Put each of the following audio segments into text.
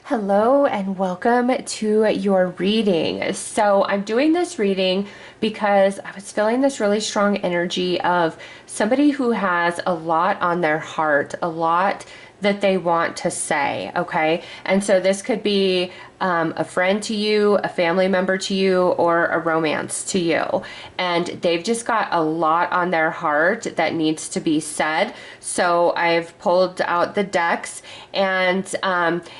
Hello and welcome to your reading. So, I'm doing this reading because I was feeling this really strong energy of somebody who has a lot on their heart, a lot that they want to say, okay? And so, this could be a friend to you, a family member to you, or a romance to you. And they've just got a lot on their heart that needs to be said. So I've pulled out the decks, and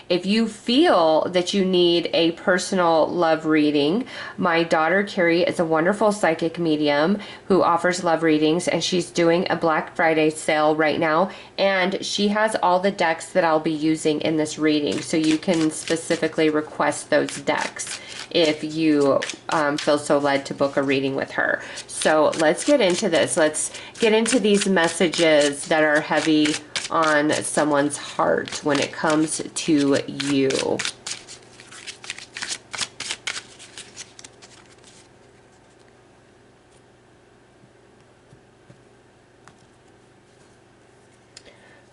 if you feel that you need a personal love reading, my daughter Carrie is a wonderful psychic medium who offers love readings, and she's doing a Black Friday sale right now. And she has all the decks that I'll be using in this reading, so you can specifically request those decks if you feel so led to book a reading with her. So let's get into this. Let's get into these messages that are heavy on someone's heart when it comes to you.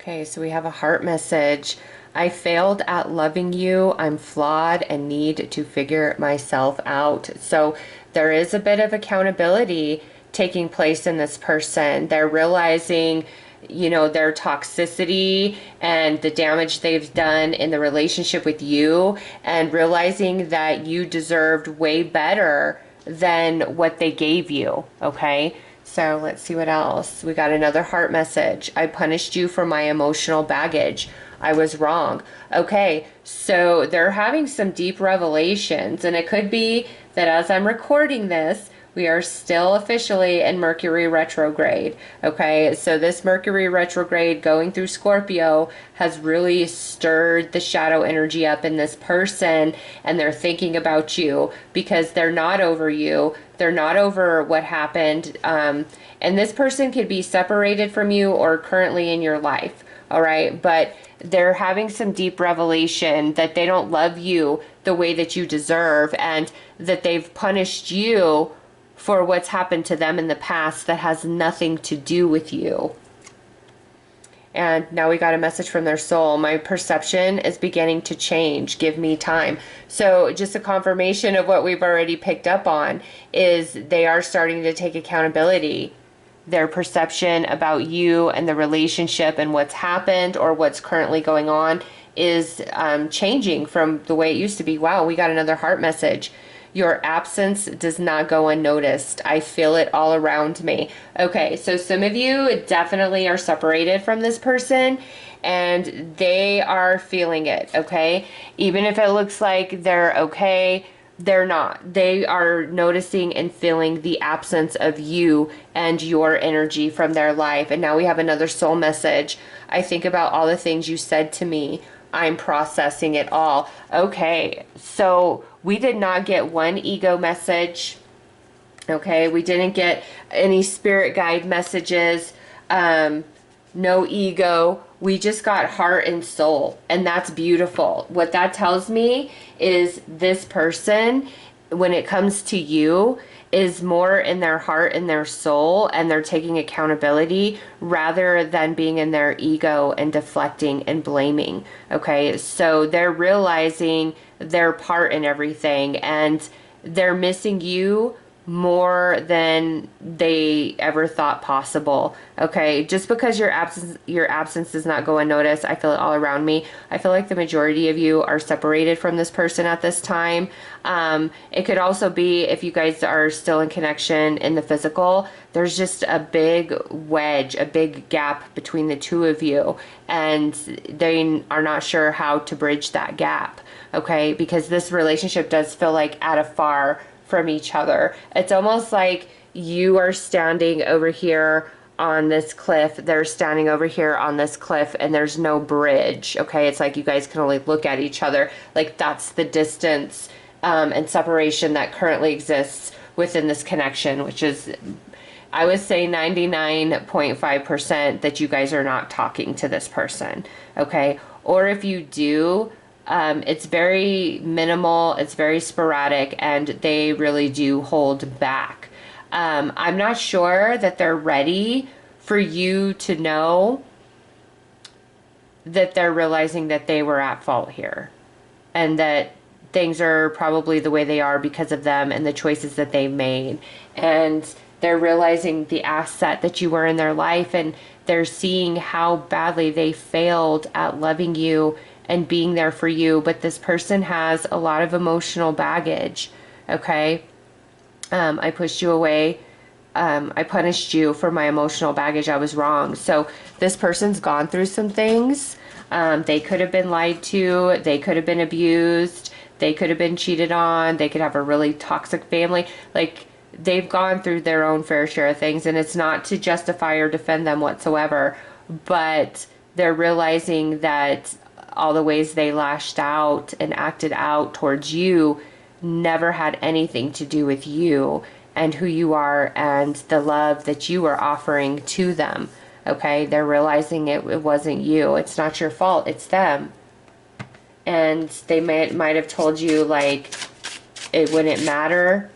Okay, so we have a heart message. I failed at loving you. I'm flawed and need to figure myself out. So there is a bit of accountability taking place in this person. They're realizing, you know, their toxicity and the damage they've done in the relationship with you, and realizing that you deserved way better than what they gave you, okay? So let's see what else. We got another heart message. I punished you for my emotional baggage. I was wrong. Okay, so they're having some deep revelations, and it could be that as I'm recording this, we are still officially in Mercury retrograde. Okay, so this Mercury retrograde going through Scorpio has really stirred the shadow energy up in this person, and they're thinking about you because they're not over you. They're not over what happened. And this person could be separated from you or currently in your life. All right, but they're having some deep revelation that they don't love you the way that you deserve, and that they've punished you for what's happened to them in the past that has nothing to do with you. And now we got a message from their soul. My perception is beginning to change. Give me time. So just a confirmation of what we've already picked up on is they are starting to take accountability. Their perception about you and the relationship and what's happened or what's currently going on is changing from the way it used to be. Wow, we got another heart message. Your absence does not go unnoticed. I feel it all around me. Okay, so some of you definitely are separated from this person, and they are feeling it, okay? Even if it looks like they're okay, they're not. They are noticing and feeling the absence of you and your energy from their life. And now we have another soul message. I think about all the things you said to me. I'm processing it all. Okay, so we did not get one ego message. Okay, we didn't get any spirit guide messages. No ego. We just got heart and soul, and that's beautiful. What that tells me is this person, when it comes to you, is more in their heart and their soul, and they're taking accountability rather than being in their ego and deflecting and blaming. Okay, so they're realizing their part in everything, and they're missing you more than they ever thought possible. Okay, just because your absence does not go unnoticed. I feel it all around me. I feel like the majority of you are separated from this person at this time. It could also be if you guys are still in connection in the physical, there's just a big wedge, a big gap between the two of you, and they are not sure how to bridge that gap. Okay, because this relationship does feel like at a far from each other. It's almost like you are standing over here on this cliff, they're standing over here on this cliff, and there's no bridge. Okay, it's like you guys can only look at each other. Like that's the distance and separation that currently exists within this connection, which is, I would say, 99.5% that you guys are not talking to this person. Okay, or if you do, it's very minimal, it's very sporadic, and they really do hold back. I'm not sure that they're ready for you to know that they're realizing that they were at fault here. and that things are probably the way they are because of them and the choices that they made. And they're realizing the asset that you were in their life, and they're seeing how badly they failed at loving you and being there for you. But this person has a lot of emotional baggage. Okay. I pushed you away. I punished you for my emotional baggage. I was wrong. So this person's gone through some things. They could have been lied to. They could have been abused. They could have been cheated on. They could have a really toxic family. Like, they've gone through their own fair share of things, and it's not to justify or defend them whatsoever, but they're realizing that all the ways they lashed out and acted out towards you never had anything to do with you and who you are and the love that you are offering to them. Okay, they're realizing it wasn't you. It's not your fault. It's them. And they might have told you, like, it wouldn't matter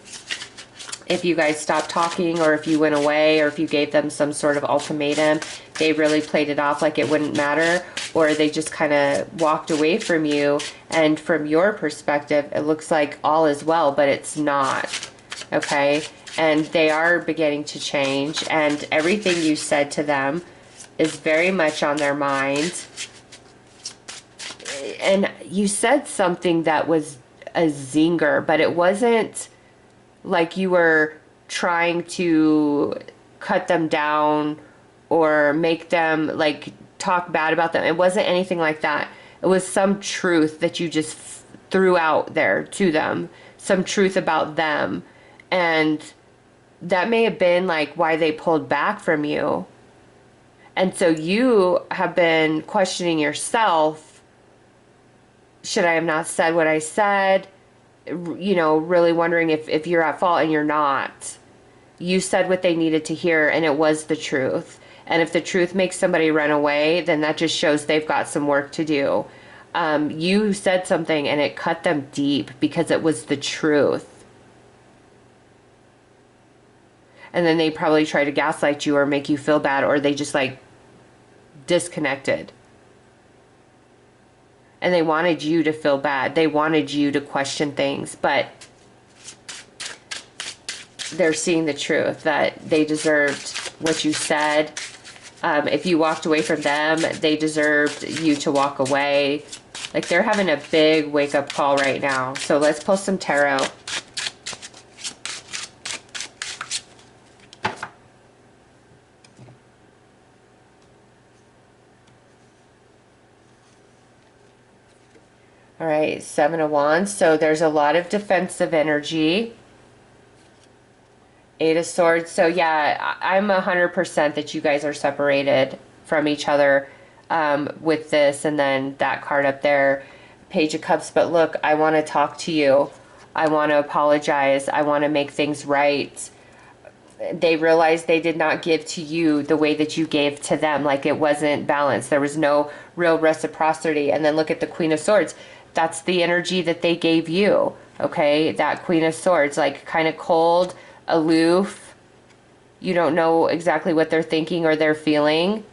if you guys stopped talking, or if you went away, or if you gave them some sort of ultimatum. They really played it off like it wouldn't matter, or they just kind of walked away from you. And from your perspective, it looks like all is well, but it's not. Okay? And they are beginning to change, and everything you said to them is very much on their mind. And you said something that was a zinger, but it wasn't like you were trying to cut them down or make them, like, talk bad about them. It wasn't anything like that. It was some truth that you just threw out there to them, some truth about them. And that may have been like why they pulled back from you. And so you have been questioning yourself. Should I have not said what I said? You know, really wondering if you're at fault, and you're not. You said what they needed to hear, and it was the truth. And if the truth makes somebody run away, then that just shows they've got some work to do. You said something and it cut them deep because it was the truth. And then they probably try to gaslight you or make you feel bad, or they just, like, disconnected. And they wanted you to feel bad. They wanted you to question things, but they're seeing the truth, that they deserved what you said. If you walked away from them, they deserved you to walk away. Like, they're having a big wake-up call right now. So let's pull some tarot. All right, Seven of Wands. So there's a lot of defensive energy. Eight of Swords. So yeah, I'm 100% that you guys are separated from each other with this. And then that card up there, Page of Cups. But look, I want to talk to you. I want to apologize. I want to make things right. They realized they did not give to you the way that you gave to them. Like, it wasn't balanced. There was no real reciprocity. And then look at the Queen of Swords. That's the energy that they gave you. Okay, that Queen of Swords, like, kind of cold, aloof. You don't know exactly what they're thinking or they're feeling.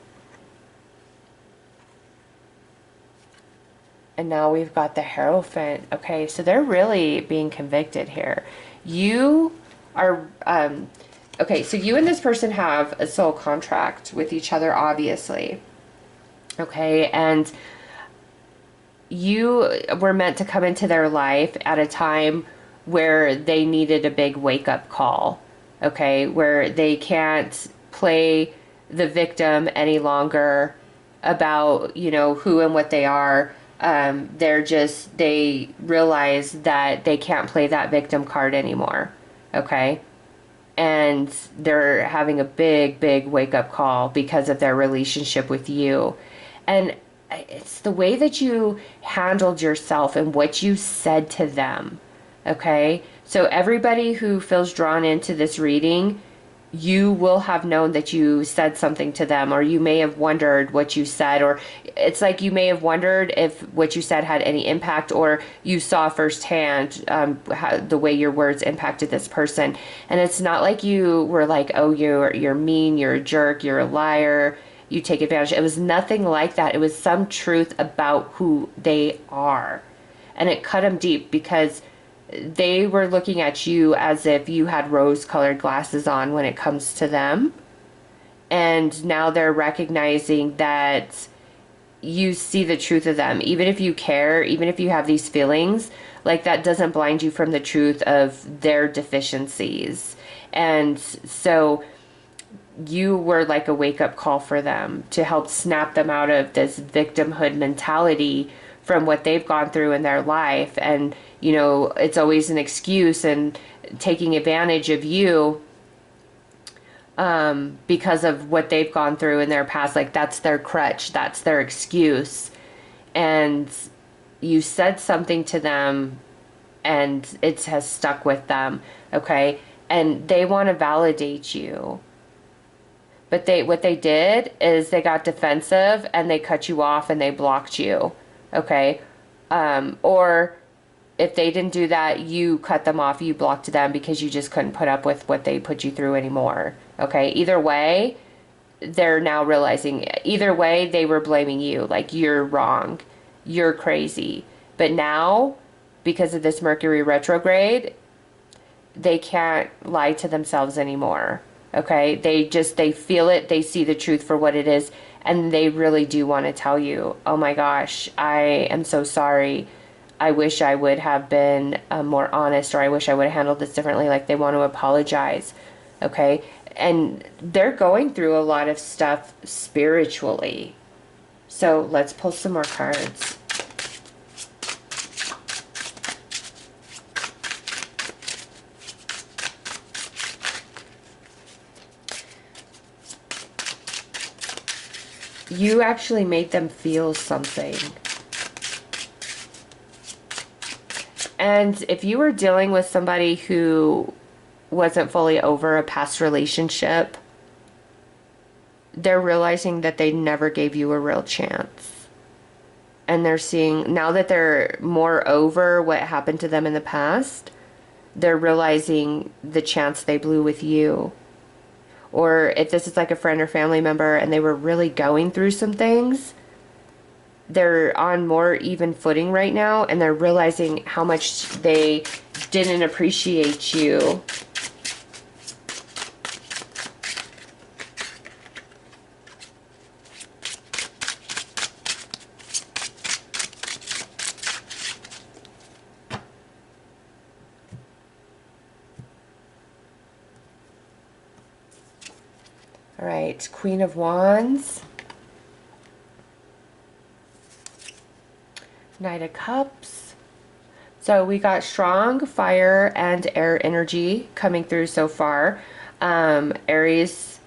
And now we've got the Hierophant. Okay, so they're really being convicted here. You are, okay, so you and this person have a soul contract with each other, obviously. Okay, and you were meant to come into their life at a time where they needed a big wake-up call. Okay, where they can't play the victim any longer about, you know, who and what they are. They realize that they can't play that victim card anymore. Okay, and they're having a big wake-up call because of their relationship with you. And it's the way that you handled yourself and what you said to them. Okay, so everybody who feels drawn into this reading, you will have known that you said something to them, or you may have wondered what you said, or it's like you may have wondered if what you said had any impact, or you saw firsthand how the way your words impacted this person. And it's not like you were like, oh, you're mean, you're a jerk, you're a liar, you take advantage. It was nothing like that. It was some truth about who they are. And it cut them deep because they were looking at you as if you had rose-colored glasses on when it comes to them. And now they're recognizing that you see the truth of them. Even if you care, even if you have these feelings, like that doesn't blind you from the truth of their deficiencies. And so you were like a wake-up call for them to help snap them out of this victimhood mentality from what they've gone through in their life. And, you know, it's always an excuse and taking advantage of you because of what they've gone through in their past. Like that's their crutch, that's their excuse. And you said something to them and it has stuck with them, okay? And they want to validate you. But what they did is they got defensive and they cut you off and they blocked you, okay? Or if they didn't do that, you cut them off, you blocked them because you just couldn't put up with what they put you through anymore, okay? Either way, they're now realizing, either way, they were blaming you, like you're wrong, you're crazy. But now, because of this Mercury retrograde, they can't lie to themselves anymore. Okay, they feel it, they see the truth for what it is, and they really do want to tell you, oh my gosh, I am so sorry. I wish I would have been more honest, or I wish I would have handled this differently. Like they want to apologize. Okay, and they're going through a lot of stuff spiritually. So let's pull some more cards. You actually made them feel something. And if you were dealing with somebody who wasn't fully over a past relationship, they're realizing that they never gave you a real chance. And they're seeing, now that they're more over what happened to them in the past, they're realizing the chance they blew with you. Or if this is like a friend or family member and they were really going through some things, they're on more even footing right now and they're realizing how much they didn't appreciate you. All right, Queen of Wands. Knight of Cups. So we got strong fire and air energy coming through so far. Aries,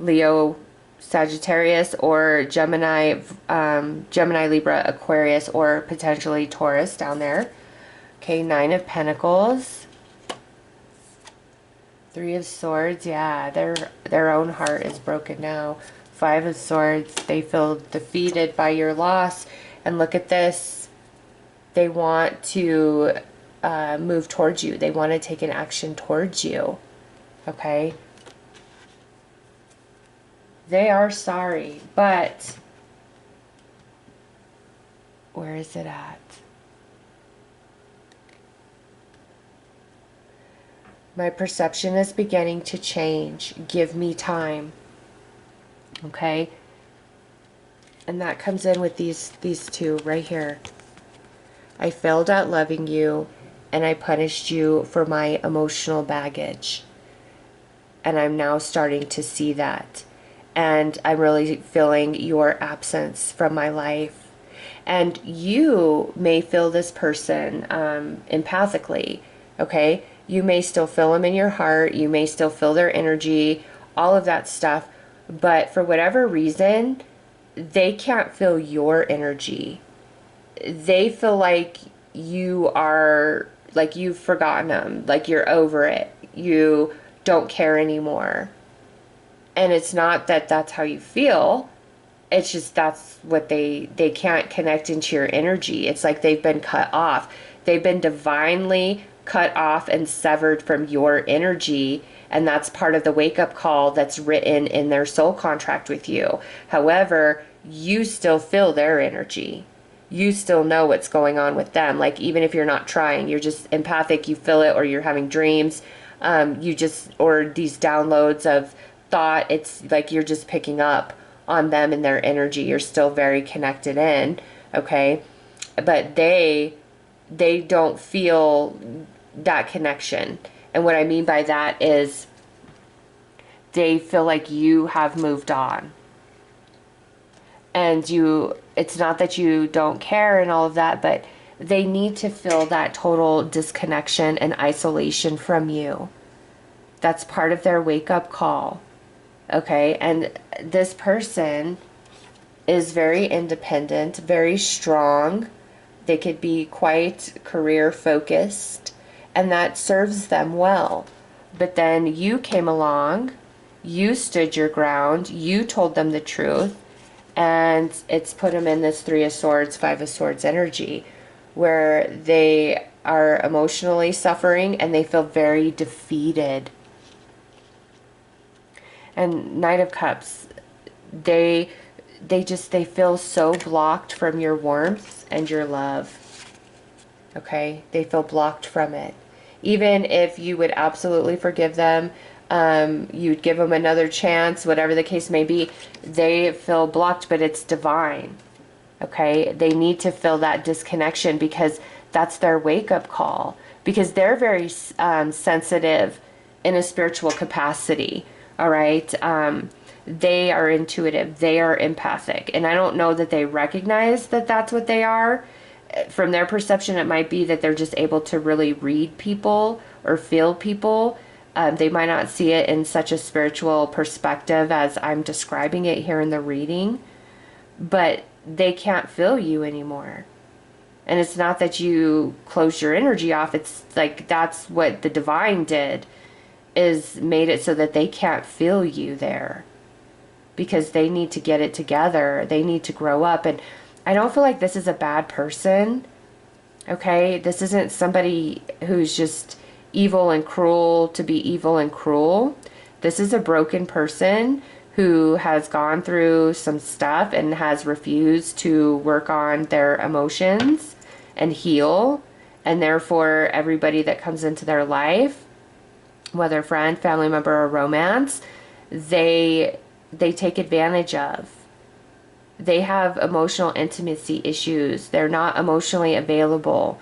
Leo, Sagittarius, or Gemini, Gemini, Libra, Aquarius, or potentially Taurus down there. Okay, Nine of Pentacles. Three of Swords, yeah, their own heart is broken now. Five of Swords, they feel defeated by your loss. And look at this. They want to move towards you. They want to take an action towards you. Okay? They are sorry, but where is it at? My perception is beginning to change. Give me time. Okay? And that comes in with these two right here. I failed at loving you, and I punished you for my emotional baggage. And I'm now starting to see that. And I'm really feeling your absence from my life. And you may feel this person empathically, okay? You may still feel them in your heart. You may still feel their energy, all of that stuff. But for whatever reason, they can't feel your energy. They feel like you are, like you've forgotten them, like you're over it. You don't care anymore. And it's not that that's how you feel. It's just that's what they can't connect into your energy. It's like they've been cut off. They've been divinely cut off and severed from your energy, and that's part of the wake-up call that's written in their soul contract with you. However, you still feel their energy. you still know what's going on with them. Like, even if you're not trying, you're just empathic, you feel it, or you're having dreams, or these downloads of thought, it's like you're just picking up on them and their energy. You're still very connected in, okay? But they don't feel that connection. And what I mean by that is they feel like you have moved on. And it's not that you don't care and all of that, but they need to feel that total disconnection and isolation from you. That's part of their wake-up call. Okay? And this person is very independent, very strong. They could be quite career focused, and that serves them well. But then you came along, you stood your ground, you told them the truth, and it's put them in this Three of Swords, Five of Swords energy, where they are emotionally suffering and they feel very defeated. And Knight of Cups, they feel so blocked from your warmth and your love. Okay? They feel blocked from it. Even if you would absolutely forgive them, you'd give them another chance, whatever the case may be, they feel blocked, but it's divine. Okay? They need to feel that disconnection because that's their wake-up call. Because they're very sensitive in a spiritual capacity. All right? They are intuitive. They are empathic. And I don't know that they recognize that that's what they are. From their perception, it might be that they're just able to really read people or feel people. They might not see it in such a spiritual perspective as I'm describing it here in the reading. But they can't feel you anymore. And it's not that you closed your energy off. It's like that's what the divine did, is made it so that they can't feel you there. Because they need to get it together. They need to grow up. And I don't feel like this is a bad person. Okay? This isn't somebody who's just evil and cruel to be evil and cruel. This is a broken person who has gone through some stuff and has refused to work on their emotions and heal. And therefore, everybody that comes into their life, whether friend, family member, or romance, they take advantage of. They have emotional intimacy issues. They're not emotionally available.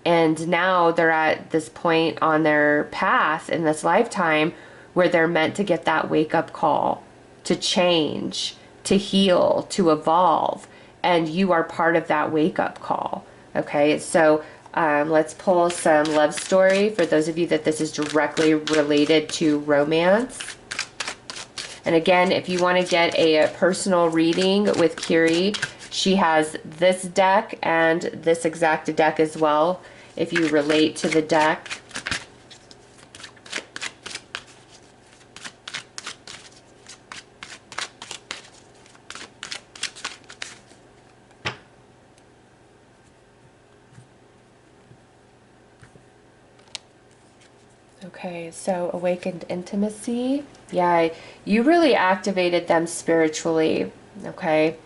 And now they're at this point on their path in this lifetime where they're meant to get that wake-up call, to change, to heal, to evolve. And you are part of that wake-up call. Okay, so let's pull some love story for those of you that this is directly related to romance. And again, if you want to get a personal reading with Kiri, she has this deck and this exact deck as well, if you relate to the deck. Okay, so awakened intimacy. Yeah, you really activated them spiritually, okay,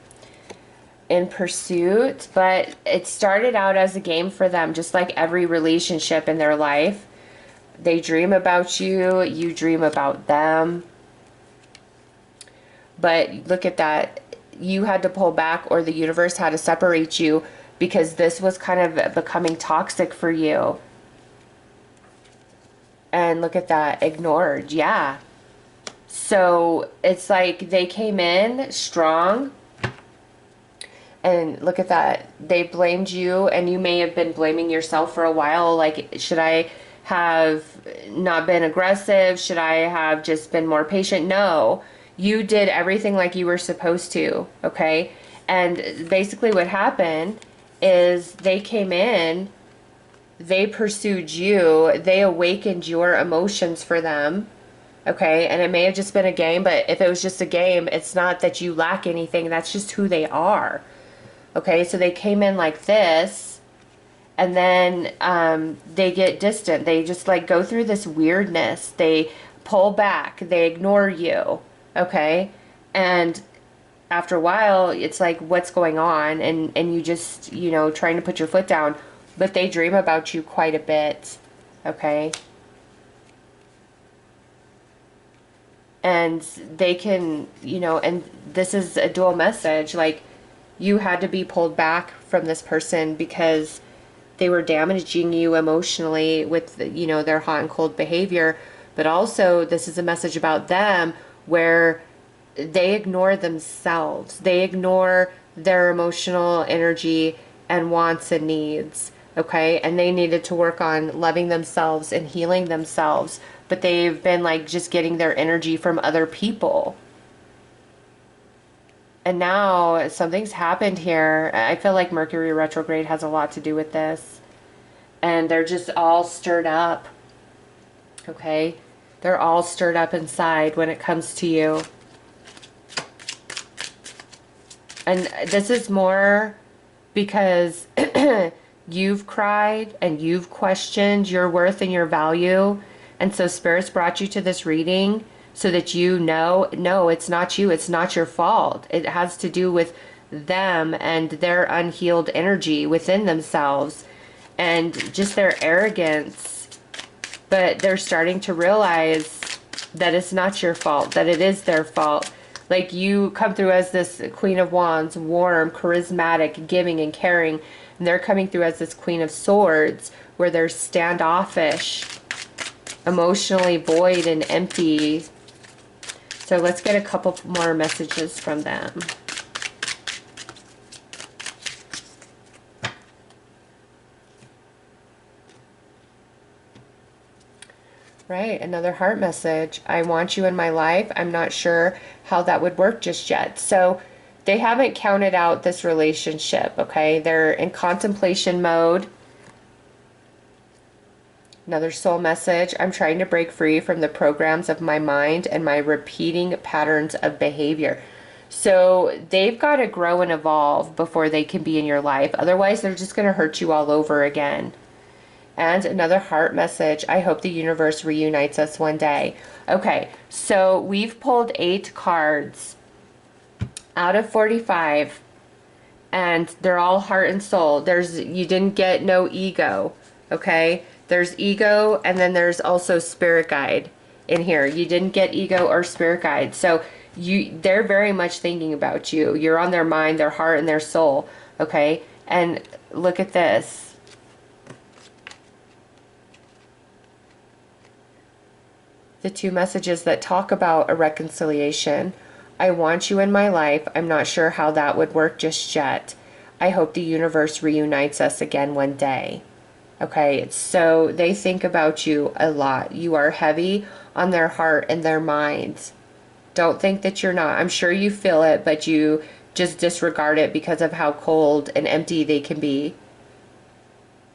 in pursuit, but it started out as a game for them, just like every relationship in their life. They dream about you, you dream about them. But look at that. You had to pull back, or the universe had to separate you because this was kind of becoming toxic for you. And look at that, ignored, yeah. So it's like they came in strong. And look at that, they blamed you, and you may have been blaming yourself for a while. Like, should I have not been aggressive? Should I have just been more patient? No, you did everything like you were supposed to, okay? And basically what happened is they came in, they pursued you, they awakened your emotions for them, okay? And it may have just been a game, but if it was just a game, it's not that you lack anything, that's just who they are. Okay, so they came in like this, and then they get distant. They just like go through this weirdness. They pull back. They ignore you. Okay, and after a while, it's like, what's going on? And you just, trying to put your foot down. But they dream about you quite a bit, okay? And they can, and this is a dual message, like, you had to be pulled back from this person because they were damaging you emotionally with, their hot and cold behavior. But also, this is a message about them where they ignore themselves. They ignore their emotional energy and wants and needs. Okay. And they needed to work on loving themselves and healing themselves. But they've been like just getting their energy from other people. And now something's happened here. I feel like Mercury retrograde has a lot to do with this. And they're just all stirred up. Okay. They're all stirred up inside when it comes to you. And this is more because you've cried and you've questioned your worth and your value. And so Spirit's brought you to this reading so that no, it's not you. It's not your fault. It has to do with them and their unhealed energy within themselves and just their arrogance. But they're starting to realize that it's not your fault, that it is their fault. Like, you come through as this Queen of Wands, warm, charismatic, giving and caring. And they're coming through as this Queen of Swords, where they're standoffish, emotionally void and empty. So let's get a couple more messages from them. Right, another heart message. I want you in my life. I'm not sure how that would work just yet. So they haven't counted out this relationship, okay? They're in contemplation mode. Another soul message. I'm trying to break free from the programs of my mind and my repeating patterns of behavior. So they've got to grow and evolve before they can be in your life. Otherwise, they're just going to hurt you all over again. And another heart message. I hope the universe reunites us one day. Okay, so we've pulled 8 cards out of 45. And they're all heart and soul. You didn't get no ego. Okay? There's ego, and then there's also spirit guide in here. You didn't get ego or spirit guide. So they're very much thinking about you. You're on their mind, their heart, and their soul. Okay? And look at this. The 2 messages that talk about a reconciliation. I want you in my life. I'm not sure how that would work just yet. I hope the universe reunites us again one day. Okay, so they think about you a lot. You are heavy on their heart and their minds. Don't think that you're not. I'm sure you feel it, but you just disregard it because of how cold and empty they can be.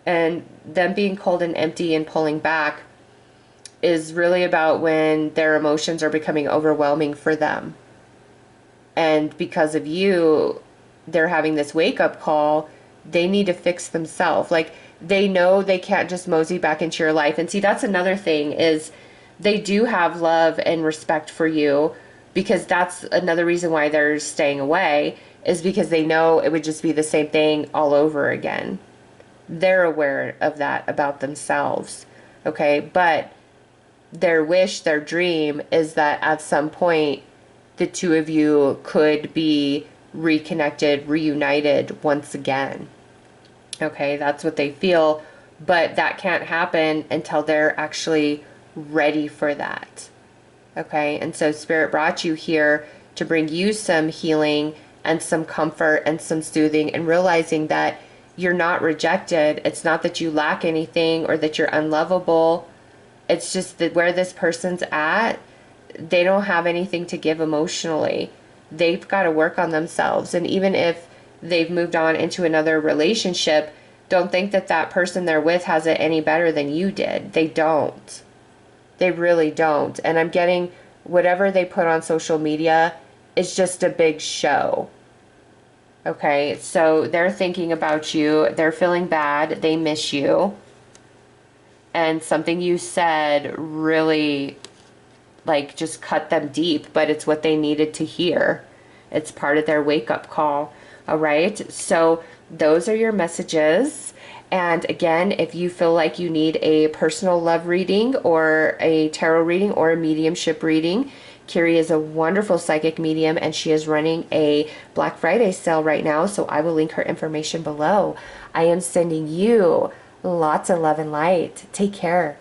And them being cold and empty and pulling back is really about when their emotions are becoming overwhelming for them. And because of you, they're having this wake-up call. They need to fix themselves. Like, they know they can't just mosey back into your life. And see, that's another thing, is they do have love and respect for you, because that's another reason why they're staying away, is because they know it would just be the same thing all over again. They're aware of that about themselves. Okay, but their wish, their dream is that at some point the 2 of you could be reconnected, reunited once again. Okay, that's what they feel, but that can't happen until they're actually ready for that. Okay, and so Spirit brought you here to bring you some healing and some comfort and some soothing, and realizing that you're not rejected. It's not that you lack anything or that you're unlovable. It's just that where this person's at, they don't have anything to give emotionally. They've got to work on themselves. And even if they've moved on into another relationship, don't think that that person they're with has it any better than you did. They don't. They really don't. And I'm getting whatever they put on social media is just a big show. Okay, so they're thinking about you. They're feeling bad. They miss you. And something you said really, like, just cut them deep, but it's what they needed to hear. It's part of their wake-up call. All right, so those are your messages. And again, if you feel like you need a personal love reading or a tarot reading or a mediumship reading, Kiri is a wonderful psychic medium and she is running a Black Friday sale right now, so I will link her information below. I am sending you lots of love and light. Take care.